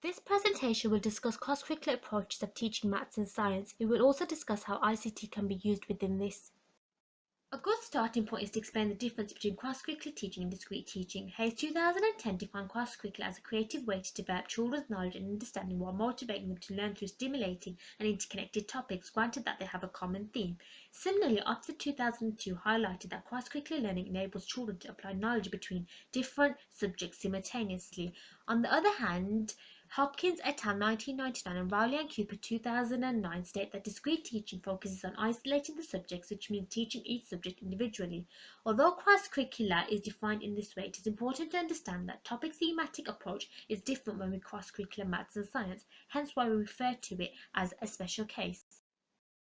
This presentation will discuss cross-curricular approaches of teaching maths and science. It will also discuss how ICT can be used within this. A good starting point is to explain the difference between cross-curricular teaching and discrete teaching. Hayes 2010 defined cross-curricular as a creative way to develop children's knowledge and understanding while motivating them to learn through stimulating and interconnected topics, granted that they have a common theme. Similarly, Oxford 2002 highlighted that cross-curricular learning enables children to apply knowledge between different subjects simultaneously. On the other hand, Hopkins et al. 1999 and Rowley and Cooper 2009 state that discrete teaching focuses on isolating the subjects, which means teaching each subject individually. Although cross-curricular is defined in this way, it is important to understand that topic thematic approach is different when we cross-curricular maths and science, hence why we refer to it as a special case.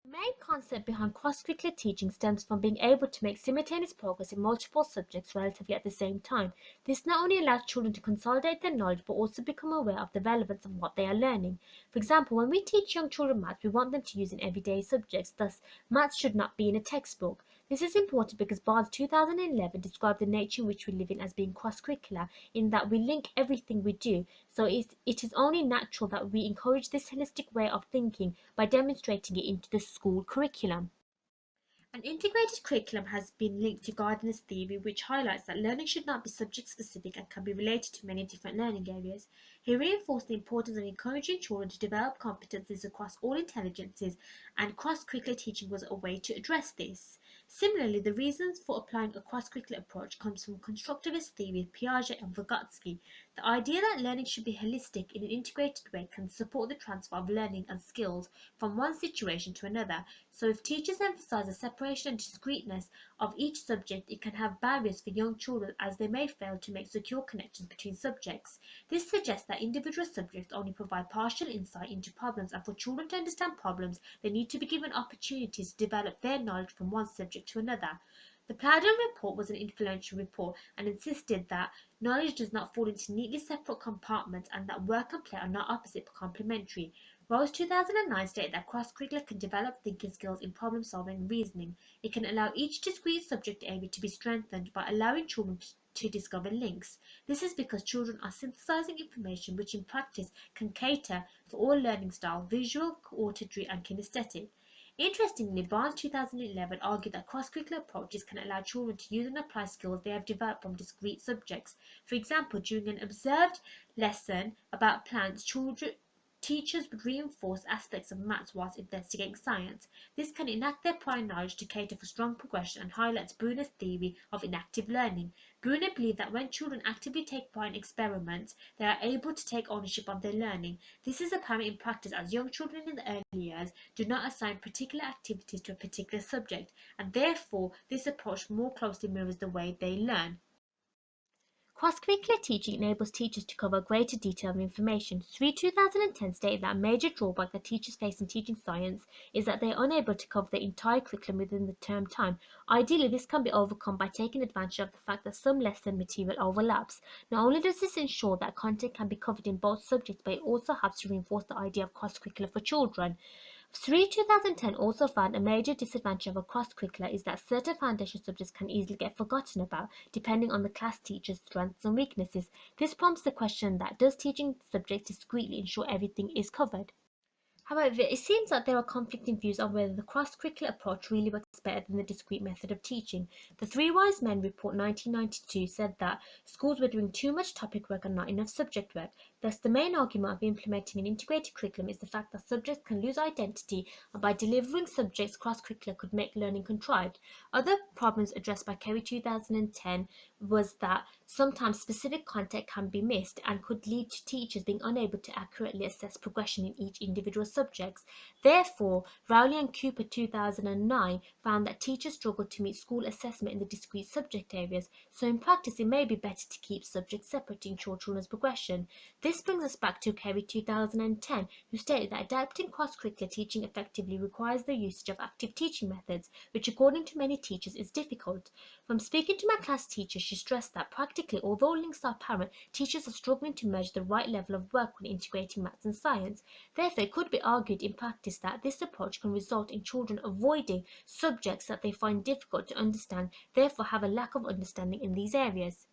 The main concept behind cross-curricular teaching stems from being able to make simultaneous progress in multiple subjects relatively at the same time. This not only allows children to consolidate their knowledge but also become aware of the relevance of what they are learning. For example, when we teach young children maths, we want them to use in everyday subjects, thus maths should not be in a textbook. This is important because Barnes 2011 described the nature in which we live in as being cross-curricular, in that we link everything we do, so it is only natural that we encourage this holistic way of thinking by demonstrating it into the school curriculum. An integrated curriculum has been linked to Gardner's theory, which highlights that learning should not be subject-specific and can be related to many different learning areas. He reinforced the importance of encouraging children to develop competencies across all intelligences, and cross-curricular teaching was a way to address this. Similarly, the reasons for applying a cross-curricular approach comes from constructivist theory of Piaget and Vygotsky. The idea that learning should be holistic in an integrated way can support the transfer of learning and skills from one situation to another. So if teachers emphasize the separation and discreteness of each subject, it can have barriers for young children as they may fail to make secure connections between subjects. This suggests that individual subjects only provide partial insight into problems, and for children to understand problems, they need to be given opportunities to develop their knowledge from one subject to another. The Plowden report was an influential report and insisted that knowledge does not fall into neatly separate compartments and that work and play are not opposite but complementary. Rose 2009 stated that cross-curricular can develop thinking skills in problem-solving and reasoning. It can allow each discrete subject area to be strengthened by allowing children to discover links. This is because children are synthesizing information, which in practice can cater for all learning styles: visual, auditory, and kinesthetic. Interestingly, Barnes 2011 argued that cross-curricular approaches can allow children to use and apply skills they have developed from discrete subjects. For example, during an observed lesson about plants, teachers would reinforce aspects of maths whilst investigating science. This can enact their prior knowledge to cater for strong progression and highlights Bruner's theory of inactive learning. Bruner believed that when children actively take part in experiments, they are able to take ownership of their learning. This is apparent in practice as young children in the early years do not assign particular activities to a particular subject, and therefore this approach more closely mirrors the way they learn. Cross-curricular teaching enables teachers to cover greater detail of information. SRI 2010 stated that a major drawback that teachers face in teaching science is that they are unable to cover the entire curriculum within the term time. Ideally, this can be overcome by taking advantage of the fact that some lesson material overlaps. Not only does this ensure that content can be covered in both subjects, but it also helps to reinforce the idea of cross-curricular for children. SRI 2010 also found a major disadvantage of a cross-curricular is that certain foundation subjects can easily get forgotten about, depending on the class teacher's strengths and weaknesses. This prompts the question that does teaching subjects discreetly ensure everything is covered? However, it seems that there are conflicting views on whether the cross-curricular approach really works better than the discrete method of teaching. The Three Wise Men report 1992 said that schools were doing too much topic work and not enough subject work. Thus, the main argument of implementing an integrated curriculum is the fact that subjects can lose identity, and by delivering subjects cross-curricular could make learning contrived. Other problems addressed by Kerry 2010 was that sometimes specific content can be missed and could lead to teachers being unable to accurately assess progression in each individual subjects. Therefore, Rowley and Cooper 2009 found that teachers struggled to meet school assessment in the discrete subject areas, so in practice it may be better to keep subjects separate to ensure children's progression. This brings us back to Kerry 2010, who stated that adapting cross-curricular teaching effectively requires the usage of active teaching methods, which according to many teachers is difficult. From speaking to my class teacher, she stressed that practically, although links are apparent, teachers are struggling to measure the right level of work when integrating maths and science. Therefore, it could be argued in practice that this approach can result in children avoiding subjects that they find difficult to understand, therefore have a lack of understanding in these areas.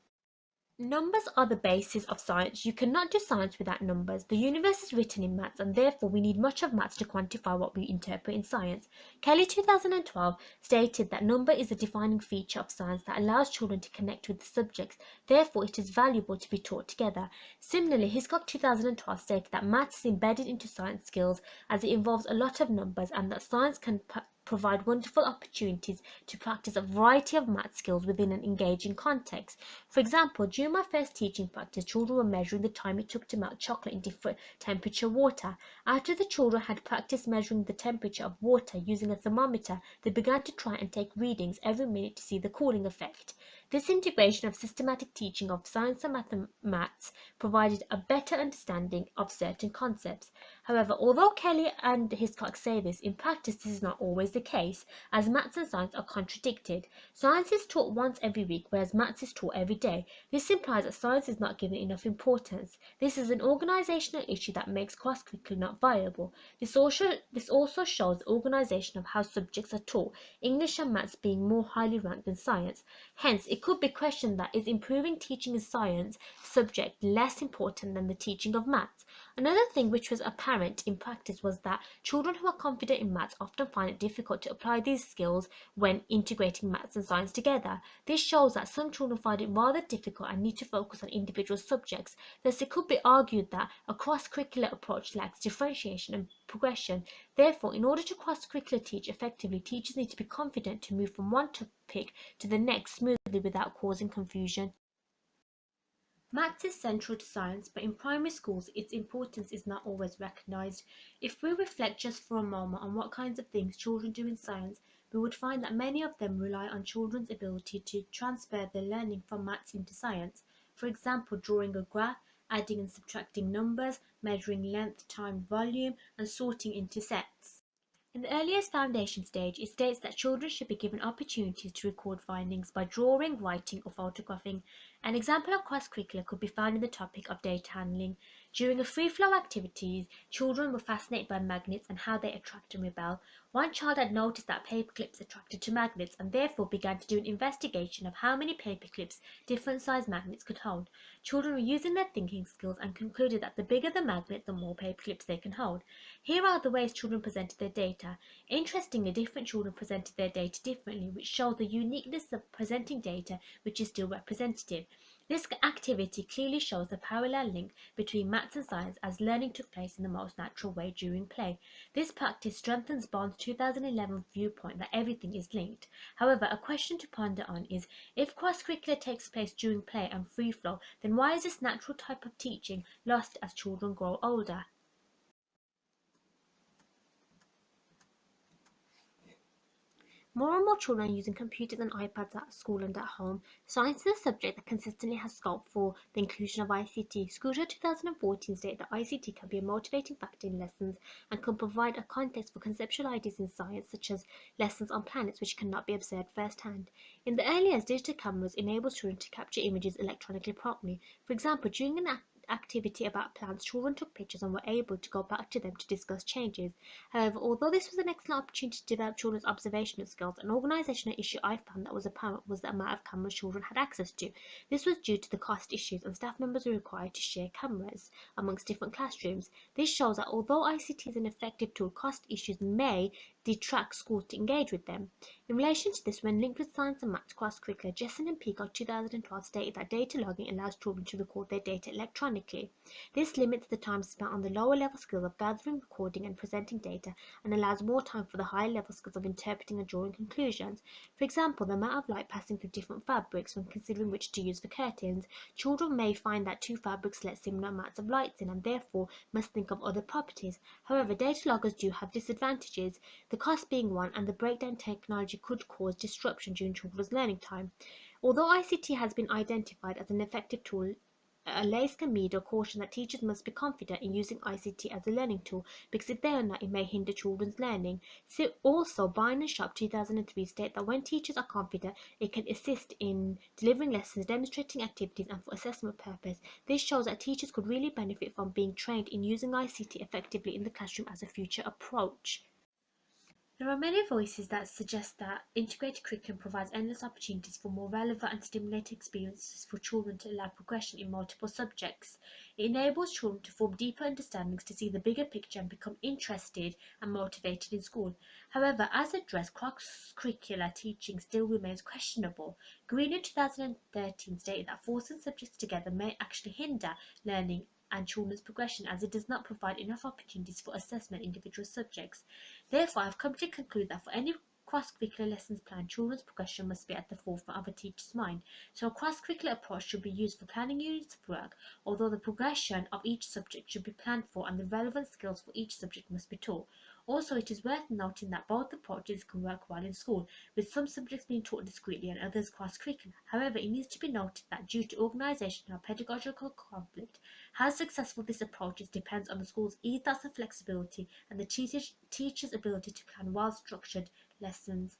Numbers are the basis of science. You cannot do science without numbers. The universe is written in maths, and therefore we need much of maths to quantify what we interpret in science. Kelly 2012 stated that number is a defining feature of science that allows children to connect with the subjects. Therefore, it is valuable to be taught together. Similarly, Hiscock 2012 stated that maths is embedded into science skills as it involves a lot of numbers, and that science can provide wonderful opportunities to practice a variety of math skills within an engaging context. For example, during my first teaching practice, children were measuring the time it took to melt chocolate in different temperature water. After the children had practiced measuring the temperature of water using a thermometer, they began to try and take readings every minute to see the cooling effect. This integration of systematic teaching of science and maths provided a better understanding of certain concepts. However, although Kelly and Hiscock say this, in practice this is not always the case, as maths and science are contradicted. Science is taught once every week, whereas maths is taught every day. This implies that science is not given enough importance. This is an organizational issue that makes cross-curricular not viable. This also shows the organization of how subjects are taught, English and maths being more highly ranked than science. Hence, it could be questioned that is improving teaching in science subject less important than the teaching of maths? Another thing which was apparent in practice was that children who are confident in maths often find it difficult to apply these skills when integrating maths and science together. This shows that some children find it rather difficult and need to focus on individual subjects. Thus, it could be argued that a cross-curricular approach lacks differentiation and progression. Therefore, in order to cross-curricular teach effectively, teachers need to be confident to move from one topic to the next smoothly without causing confusion. Maths is central to science, but in primary schools its importance is not always recognised. If we reflect just for a moment on what kinds of things children do in science, we would find that many of them rely on children's ability to transfer their learning from maths into science. For example, drawing a graph, adding and subtracting numbers, measuring length, time, volume, and sorting into sets. In the earliest foundation stage, it states that children should be given opportunities to record findings by drawing, writing, or photographing. An example of cross-curricular could be found in the topic of data handling. During a free-flow activities, children were fascinated by magnets and how they attract and repel. One child had noticed that paper clips attracted to magnets and therefore began to do an investigation of how many paper clips different sized magnets could hold. Children were using their thinking skills and concluded that the bigger the magnet, the more paper clips they can hold. Here are the ways children presented their data. Interestingly, different children presented their data differently, which showed the uniqueness of presenting data which is still representative. This activity clearly shows the parallel link between maths and science as learning took place in the most natural way during play. This practice strengthens Bond's 2011 viewpoint that everything is linked. However, a question to ponder on is, if cross-curricular takes place during play and free flow, then why is this natural type of teaching lost as children grow older? More and more children are using computers and iPads at school and at home. Science is a subject that consistently has scope for the inclusion of ICT. Schoolshow 2014 stated that ICT can be a motivating factor in lessons and can provide a context for conceptual ideas in science, such as lessons on planets which cannot be observed firsthand. In the early years, digital cameras enabled children to capture images electronically promptly. For example, during an activity about plants, children took pictures and were able to go back to them to discuss changes. However, although this was an excellent opportunity to develop children's observational skills, an organisational issue I found that was apparent was the amount of cameras children had access to. This was due to the cost issues, and staff members were required to share cameras amongst different classrooms. This shows that although ICT is an effective tool, cost issues may detract schools to engage with them. In relation to this, when linked with science and maths cross-curricular, Jessen and Peacock 2012 stated that data logging allows children to record their data electronically. This limits the time spent on the lower level skills of gathering, recording, and presenting data, and allows more time for the higher level skills of interpreting and drawing conclusions. For example, the amount of light passing through different fabrics when considering which to use for curtains. Children may find that two fabrics let similar amounts of light in and therefore must think of other properties. However, data loggers do have disadvantages, the cost being one, and the breakdown technology could cause disruption during children's learning time. Although ICT has been identified as an effective tool, Alaska Meadow cautioned that teachers must be confident in using ICT as a learning tool because if they are not, it may hinder children's learning. So also, Byrne and Sharp 2003 state that when teachers are confident, it can assist in delivering lessons, demonstrating activities, and for assessment purpose. This shows that teachers could really benefit from being trained in using ICT effectively in the classroom as a future approach. There are many voices that suggest that integrated curriculum provides endless opportunities for more relevant and stimulating experiences for children to allow progression in multiple subjects. It enables children to form deeper understandings, to see the bigger picture, and become interested and motivated in school. However, as addressed, cross-curricular teaching still remains questionable. Green in 2013 stated that forcing subjects together may actually hinder learning and children's progression, as it does not provide enough opportunities for assessment individual subjects. Therefore, I have come to conclude that for any cross-curricular lessons plan, children's progression must be at the forefront of a teacher's mind. So a cross-curricular approach should be used for planning units of work, although the progression of each subject should be planned for and the relevant skills for each subject must be taught. Also, it is worth noting that both approaches can work well in school, with some subjects being taught discretely and others cross-curricular. However, it needs to be noted that due to organisational and pedagogical conflict, how successful this approach is depends on the school's ethos and flexibility and the teacher's ability to plan well-structured lessons.